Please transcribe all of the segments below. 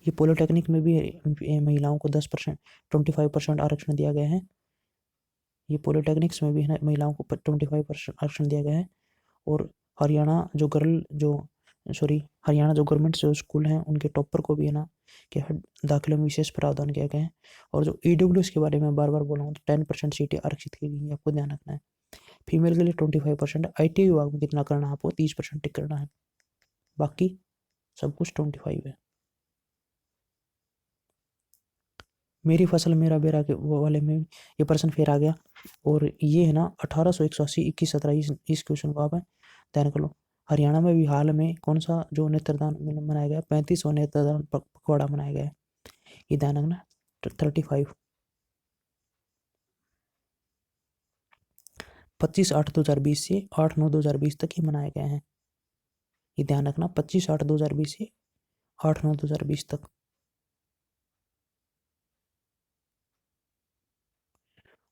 ये पॉलिटेक्निक में भी महिलाओं को 10% 25% आरक्षण दिया गया है। ये पॉलिटेक्निक्स में भी है ना, महिलाओं को 25% आरक्षण दिया गया है। और हरियाणा जो हरियाणा जो गवर्नमेंट जो स्कूल हैं उनके टॉपर को भी है ना कि दाखिले में विशेष प्रावधान किया गया है। और जो ईडब्ल्यूएस के बारे में बार बार बोला हूँ तो 10% सीटें आरक्षित की गई हैं, आपको ध्यान रखना है। फीमेल के लिए 25%, IT विभाग में कितना करना है आपको 30% टिक करना है, बाकी सब कुछ 25 है। मेरी फसल मेरा बेरा के वो वाले में ये पर्सन फिर आ गया। और ये है ना 1881 21 17 इस क्वेश्चन को आप ध्यान कर लो। हरियाणा में भी हाल में कौन सा जो नेत्रदान मनाया गया, 35वां नेत्रदान पखवाड़ा मनाया गया है, ये ध्यान रखना। 35 25/8/2020 से 8/9/2020 तक ही मनाए गए हैं, ये ध्यान रखना। 25/8/2020 से 8/9/2020 तक।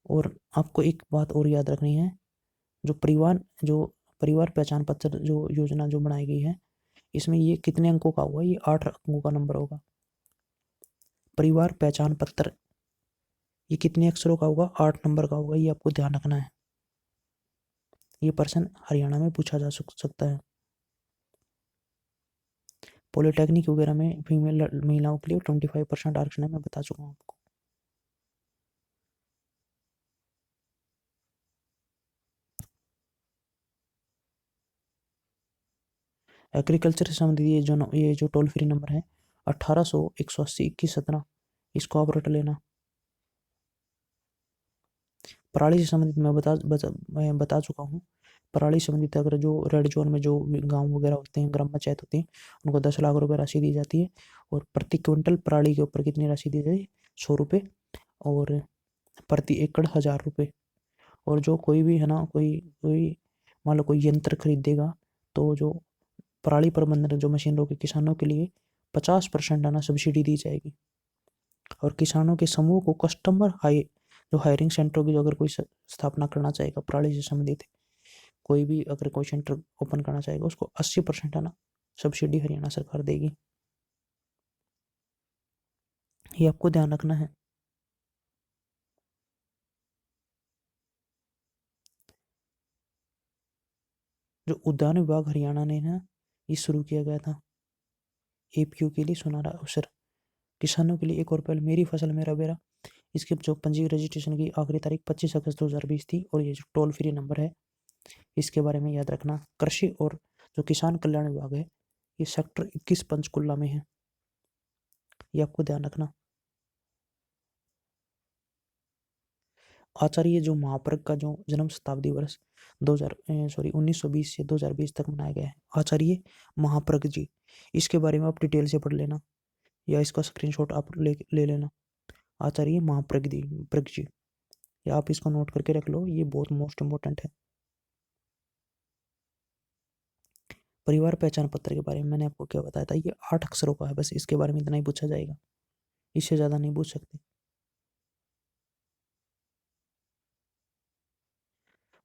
और आपको एक बात और याद रखनी है, जो परिवार पहचान पत्र जो योजना जो बनाई गई है, इसमें ये कितने अंकों का होगा, ये 8 अंकों का नंबर होगा। परिवार पहचान पत्र ये कितने अक्षरों का होगा, 8 नंबर का होगा, ये आपको ध्यान रखना है। ये प्रश्न हरियाणा में पूछा जा सकता है। पॉलिटेक्निक वगैरह में फीमेल महिलाओं के लिए 25% आरक्षण है, मैं बता चुका हूँ आपको। एग्रीकल्चर से संबंधित ये जो टोल फ्री नंबर है 1800 180 21 17, इसको आप रट लेना। पराली से संबंधित मैं बता चुका हूँ। पराली संबंधित अगर जो रेड जोन में जो गांव वगैरह होते हैं, ग्राम पंचायत होती है, उनको 10 लाख रुपए राशि दी जाती है। और प्रति क्विंटल पराली के ऊपर कितनी राशि दी जाती है, 100 रुपये। और प्रति एकड़ 1000 रुपये। और जो कोई भी है ना, कोई कोई मान लो कोई यंत्र खरीदेगा, तो जो पराली प्रबंधन जो मशीनरों के किसानों के लिए 50% है ना सब्सिडी दी जाएगी। और किसानों के समूह को जो हायरिंग सेंटर की जो अगर कोई स्थापना करना चाहेगा पराली से संबंधित, कोई भी अगर कोई सेंटर ओपन करना चाहेगा, उसको 80% है ना सब्सिडी हरियाणा सरकार देगी, ये आपको ध्यान रखना है। जो उद्यान विभाग हरियाणा ने ना ये शुरू किया गया था, APU के लिए सुनहरा अवसर, किसानों के लिए एक और पहल, मेरी फसल मेरा बेरा। इसके जो पंजीकरण रजिस्ट्रेशन की आखिरी तारीख 25 अगस्त 2020 थी। और ये जो टोल फ्री नंबर है, इसके बारे में याद रखना। कृषि और जो किसान कल्याण विभाग है, ये सेक्टर 21 पंचकुला में है, ये आपको ध्यान रखना। आचार्य जो महाप्रज्ञ का जो जन्म शताब्दी वर्ष 1920 से 2020 तक मनाया गया है, आचार्य महाप्रज्ञ जी, इसके बारे में आप डिटेल से पढ़ लेना, या इसका स्क्रीनशॉट आप ले लेना। आचार्य महाप्रज्ञ जी, या आप इसको नोट करके रख लो, ये बहुत मोस्ट इम्पोर्टेंट है। परिवार पहचान पत्र के बारे में मैंने आपको क्या बताया था, ये 8 अक्षरों का है, बस इसके बारे में इतना ही पूछा जाएगा, इससे ज़्यादा नहीं पूछ सकते।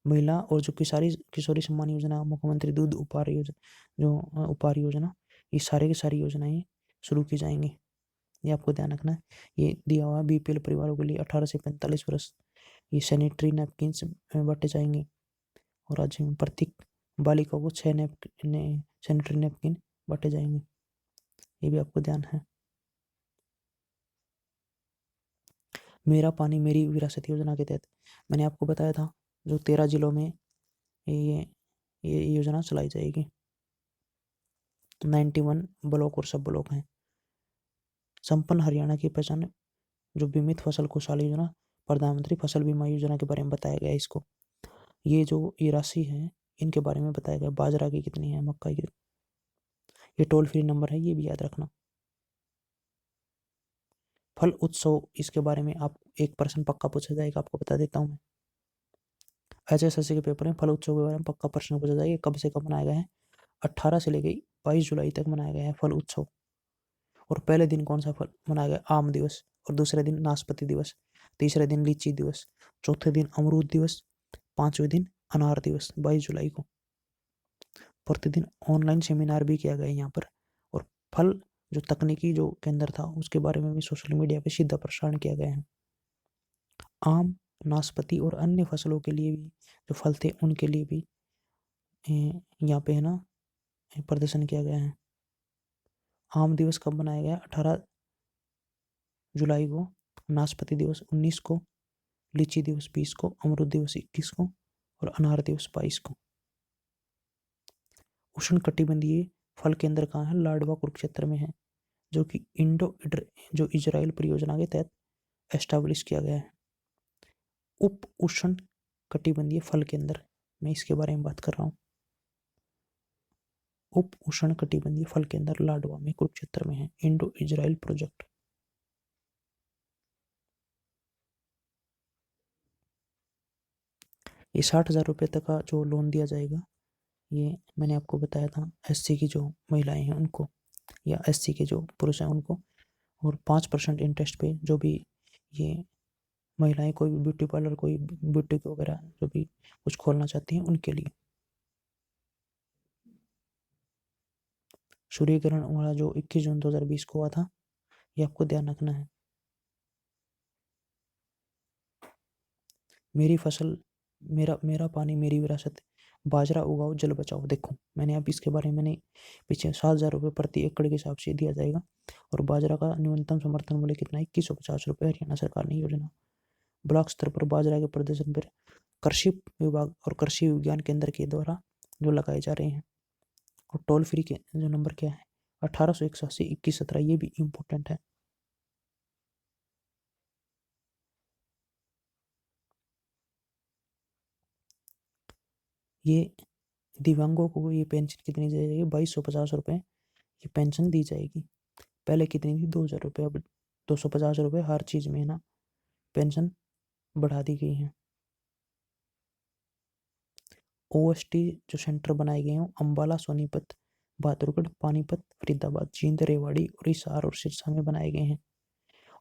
महिला और जो किशोरी सम्मान योजना, मुख्यमंत्री दूध उपहार योजना, जो उपहार योजना, ये सारे की सारी योजनाएं शुरू की जाएंगी, ये आपको ध्यान रखना है। ये दिया हुआ BPL परिवारों के लिए 18 से 45 वर्ष, ये सैनिटरी नैपकिन्स बांटे जाएंगे। और राज्य में प्रत्येक बालिका को 6 सैनिटरी नैपकिन बांटे जाएंगे, ये भी आपको ध्यान है। मेरा पानी मेरी विरासत योजना के तहत मैंने आपको बताया था, जो 13 जिलों में ये ये योजना चलाई जाएगी। 91 ब्लॉक और सब ब्लॉक हैं। संपन्न हरियाणा की पहचान, जो बीमित फसल खुशहाली योजना, प्रधानमंत्री फसल बीमा योजना के बारे में बताया गया है इसको। ये राशि है, इनके बारे में बताया गया, बाजरा की कितनी है, मक्का की। ये टोल फ्री नंबर है, ये भी याद रखना। फल उत्सव, इसके बारे में आप 1% पक्का पूछा जाएगा, आपको बता देता हूँ मैं। HSSC के पेपर में फल उत्सव के बारे में पक्का प्रश्न पूछा जाएगा, कब से कब मनाया गया है। 18 से लेकर 22 जुलाई तक मनाया गया है फल उत्सव। और पहले दिन कौन सा फल मनाया गया, आम दिवस। और दूसरे दिन नाशपाती दिवस। तीसरे दिन लीची दिवस। चौथे दिन अमरूद दिवस। पांचवें दिन अनार दिवस 22 जुलाई को। प्रतिदिन ऑनलाइन सेमिनार भी किया गया यहाँ पर। और फल जो तकनीकी जो केंद्र था उसके बारे में भी सोशल मीडिया पे सीधा प्रसारण किया गया है। आम, नाशपाती और अन्य फसलों के लिए भी जो फल थे उनके लिए भी यहाँ पे है ना प्रदर्शन किया गया है। आम दिवस कब मनाया गया? 18 जुलाई को, नाशपाती दिवस 19 को, लीची दिवस 20 को, अमरूद दिवस 21 को और अनार दिवस 22 को। उष्णकटिबंधीय फल केंद्र कहाँ है? लाडवा कुरुक्षेत्र में है, जो कि जो इजराइल परियोजना के तहत एस्टैब्लिश किया गया है। उप उष्ण कटिबंधीय फल केंद्र, मैं इसके बारे में बात कर रहा हूँ। उप उष्ण कटिबंधीय फल केंद्र लाडवा में कुरुक्षेत्र में है, इंडो इजराइल प्रोजेक्ट। ये 60,000 रुपये तक का जो लोन दिया जाएगा, ये मैंने आपको बताया था एससी की जो महिलाएं हैं उनको, या एससी के जो पुरुष हैं उनको, और 5% इंटरेस्ट पे जो भी ये महिलाएं कोई भी ब्यूटी पार्लर, कोई बुटीक वगैरह जो भी कुछ खोलना चाहती हैं उनके लिए। सूर्यग्रहण वाला जो 21 जून 2020 को हुआ था, ये आपको ध्यान रखना है। मेरी फसल, मेरा मेरा पानी मेरी विरासत, बाजरा उगाओ जल बचाओ। देखो मैंने अब इसके बारे में मैंने पीछे 7,000 रुपये प्रति एकड़ के हिसाब से दिया जाएगा। और बाजरा का न्यूनतम समर्थन मूल्य कितना है? 2150 रुपये, हरियाणा सरकार ने योजना। ब्लॉक स्तर पर बाजरा के प्रदर्शन पर कृषि विभाग और कृषि विज्ञान केंद्र के द्वारा जो लगाए जा रहे हैं। और टोल फ्री के जो नंबर क्या है? 1881 ये भी इम्पोर्टेंट है। ये दिव्यांगों को ये पेंशन कितनी दी जाएगी? 2250 रुपये ये पेंशन दी जाएगी। पहले कितनी थी? 2,000 रुपये, अब 250 रुपये हर चीज़ में ना पेंशन बढ़ा दी गई है। ओएसटी जो सेंटर बनाए गए हैं अम्बाला, सोनीपत, बहादुरगढ़, पानीपत, फरीदाबाद, जींद, रेवाड़ी और हिसार और सिरसा में बनाए गए हैं।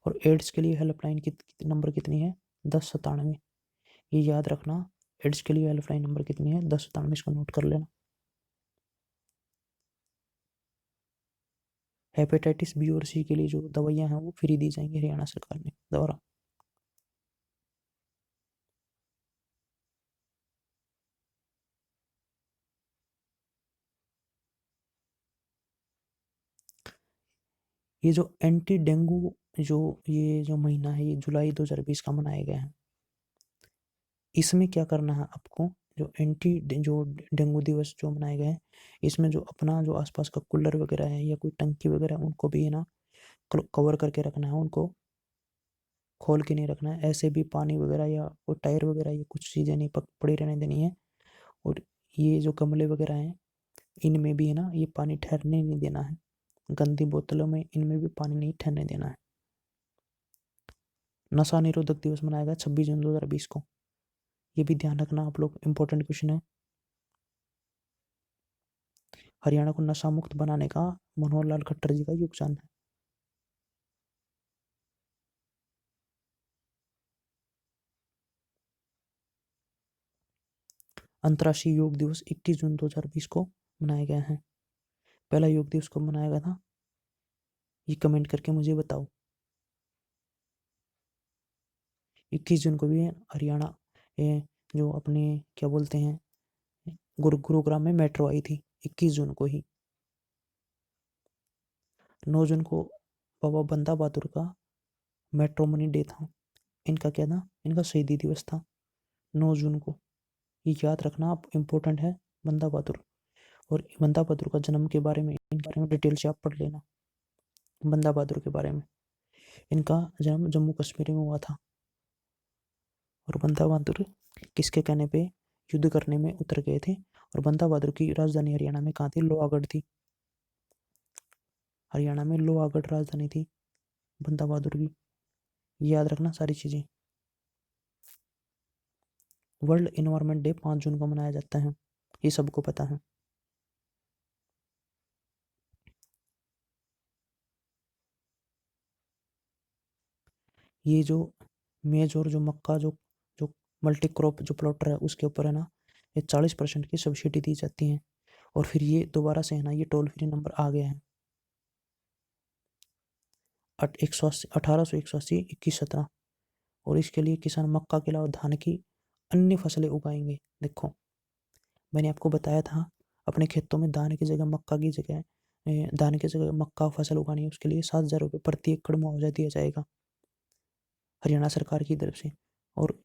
और एड्स के लिए हेल्पलाइन नंबर कितनी है? 1097। ये याद रखना, एड्स के लिए हेल्पलाइन नंबर कितनी है? 1097, इसको नोट कर लेना। हेपेटाइटिस बी और सी के लिए जो दवाइयाँ हैं वो फ्री दी जाएंगी हरियाणा सरकार ने द्वारा। ये जो एंटी डेंगू जो ये जो महीना है, ये जुलाई 2020 का मनाया गया है। इसमें क्या करना है आपको? जो डेंगू दिवस जो मनाए गए हैं, इसमें जो अपना जो आसपास का कूलर वगैरह है या कोई टंकी वगैरह है उनको भी है ना कवर करके रखना है, उनको खोल के नहीं रखना है। ऐसे भी पानी वगैरह या कोई टायर वगैरह ये कुछ चीज़ें नहीं पड़ी रहने देनी है। और ये जो गमले वगैरह हैं इनमें भी है ना ये पानी ठहरने नहीं देना है। गंदी बोतलों में इनमें भी पानी नहीं ठहरने देना है। नशा निरोधक दिवस मनाया गया 26 जून 2020 को। ये भी ध्यान रखना आप लोग, इंपॉर्टेंट क्वेश्चन है। हरियाणा को नशा मुक्त बनाने का मनोहर लाल खट्टर जी का योगदान है। अंतर्राष्ट्रीय योग दिवस 21 जून 2020 को मनाया गया है। पहला योग दिवस कब मनाया गया था? ये कमेंट करके मुझे बताओ। 21 जून को भी हरियाणा जो अपने क्या बोलते हैं गुरुग्राम में मेट्रो आई थी 21 जून को ही। 9 जून को बाबा बंदा बहादुर का मेट्रोमनी डे था। इनका क्या था? इनका शहीदी दिवस था 9 जून को। ये याद रखना आप, इम्पोर्टेंट है बंदा बहादुर। और बंदा बहादुर का जन्म के बारे में, इन बारे में डिटेल से आप पढ़ लेना बंदा बहादुर के बारे में। इनका जन्म जम्मू कश्मीर में हुआ था। और बंदा बहादुर किसके कहने पे युद्ध करने में उतर गए थे? और बंदा बहादुर की राजधानी हरियाणा में कहाँ थी? लोहागढ़ थी। हरियाणा में लोहागढ़ राजधानी थी बंदा बहादुर की। याद रखना सारी चीज़ें। वर्ल्ड इन्वायरमेंट डे 5 जून को मनाया जाता है, ये सबको पता है। ये जो मेज और जो मक्का जो जो मल्टी क्रॉप जो प्लॉटर है उसके ऊपर है ना ये 40% की सब्सिडी दी जाती है। और फिर ये दोबारा से है ना ये टोल फ्री नंबर आ गया है। 180 1881 2117। और इसके लिए किसान मक्का के अलावा धान की अन्य फसलें उगाएंगे। देखो मैंने आपको बताया था अपने खेतों में धान की जगह मक्का फसल उगानी है, उसके लिए 7,000 रुपये प्रति एकड़ मुआवजा दिया जाएगा हरियाणा सरकार की तरफ से। और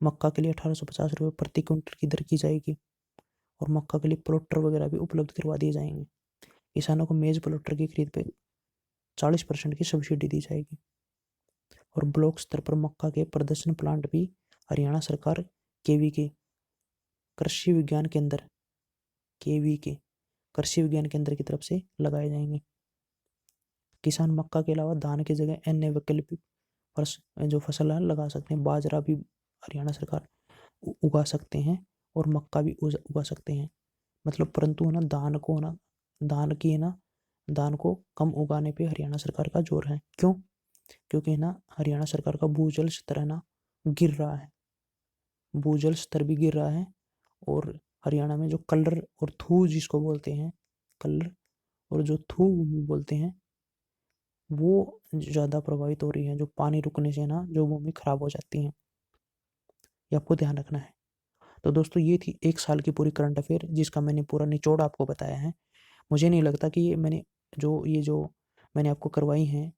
मक्का के लिए 1850 रुपये प्रति क्विंटल की दर की जाएगी। और मक्का के लिए प्लॉटर वगैरह भी उपलब्ध करवा दिए जाएंगे। किसानों को मेज प्लॉटर की खरीद पे 40% की सब्सिडी दी जाएगी। और ब्लॉक स्तर पर मक्का के प्रदर्शन प्लांट भी हरियाणा सरकार केवी कृषि विज्ञान केंद्र की तरफ से लगाए जाएंगे। किसान मक्का के अलावा धान की जगह अन्य वैकल्पिक जो फसल है लगा सकते हैं। बाजरा भी हरियाणा सरकार उगा सकते हैं और मक्का भी उगा सकते हैं। मतलब परंतु है ना धान को कम उगाने पे हरियाणा सरकार का जोर है। क्यों? क्योंकि है ना हरियाणा सरकार का भूजल स्तर है ना गिर रहा है। भूजल स्तर भी गिर रहा है। और हरियाणा में जो कलर और थू जिसको बोलते हैं, कलर और जो थू बोलते हैं, वो ज़्यादा प्रभावित हो रही है। जो पानी रुकने से ना जो भूमि खराब हो जाती है, ये आपको ध्यान रखना है। तो दोस्तों ये थी 1 साल की पूरी करंट अफेयर जिसका मैंने पूरा निचोड़ आपको बताया है। मुझे नहीं लगता कि ये मैंने आपको करवाई हैं,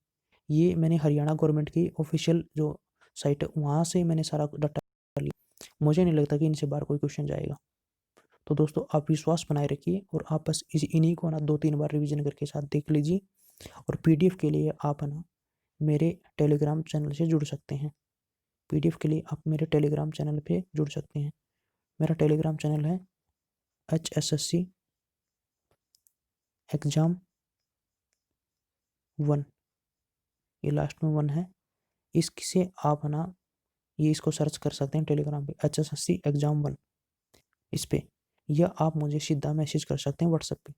ये मैंने हरियाणा गवर्नमेंट की ऑफिशियल जो साइट है वहाँ से मैंने सारा डाटा लिया। मुझे नहीं लगता कि इनसे बाहर कोई क्वेश्चन जाएगा। तो दोस्तों आप विश्वास बनाए रखिए और आप बस इन्हीं को ना 2-3 बार रिवीजन करके साथ देख लीजिए। और पीडीएफ के लिए आप है ना मेरे टेलीग्राम चैनल से जुड़ सकते हैं। पीडीएफ के लिए आप मेरे टेलीग्राम चैनल पे जुड़ सकते हैं। मेरा टेलीग्राम चैनल है HSSC एग्ज़ाम 1, ये लास्ट में 1 है। इससे आप है ना ये इसको सर्च कर सकते हैं टेलीग्राम पे HSSC एग्ज़ाम 1 इस पे, या आप मुझे सीधा मैसेज कर सकते हैं व्हाट्सएप पे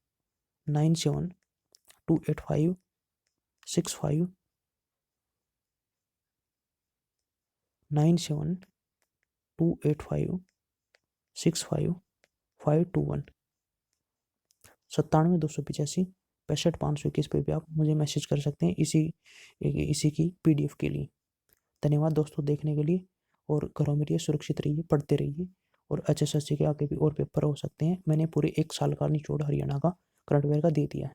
972856597521। सत्तानवे 285 65 521 पे भी आप मुझे मैसेज कर सकते हैं इसी की पीडीएफ के लिए। धन्यवाद दोस्तों देखने के लिए। और घरों में रहिए, सुरक्षित रहिए, पढ़ते रहिए। और HSSC के आगे भी और पेपर हो सकते हैं। मैंने पूरे 1 साल का निचोड़ हरियाणा का करंट अफेयर का दे दिया है।